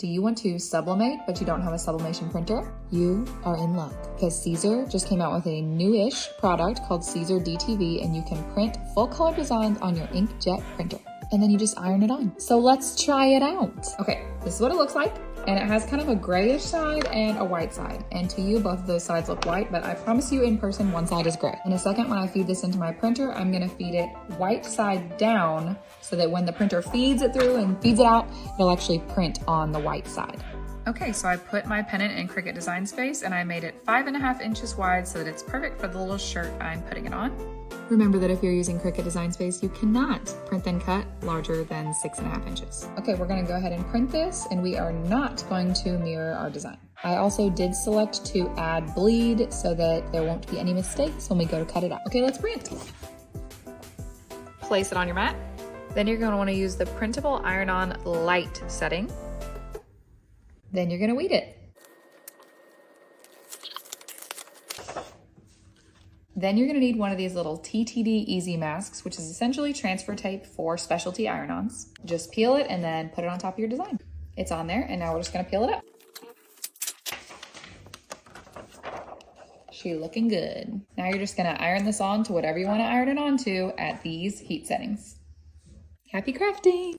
Do you want to sublimate, but you don't have a sublimation printer? You are in luck, because Siser just came out with a new-ish product called Siser DTV, and you can print full color designs on your inkjet printer. And then you just iron it on. So let's try it out. Okay, this is what it looks like. And it has kind of a grayish side and a white side. And to you, both of those sides look white, but I promise you in person, one side is gray. In a second, when I feed this into my printer, I'm gonna feed it white side down so that when the printer feeds it through and feeds it out, it'll actually print on the white side. Okay, so I put my pennant in Cricut Design Space and I made it 5.5 inches wide so that it's perfect for the little shirt I'm putting it on. Remember that if you're using Cricut Design Space, you cannot print and cut larger than 6.5 inches. Okay, we're gonna go ahead and print this, and we are not going to mirror our design. I also did select to add bleed so that there won't be any mistakes when we go to cut it out. Okay, let's print. Place it on your mat. Then you're gonna wanna use the printable iron-on light setting. Then you're gonna weed it. Then you're gonna need one of these little TTD easy masks, which is essentially transfer tape for specialty iron-ons. Just peel it and then put it on top of your design. It's on there, and now we're just gonna peel it up. She looking good. Now you're just gonna iron this on to whatever you wanna iron it onto at these heat settings. Happy crafting!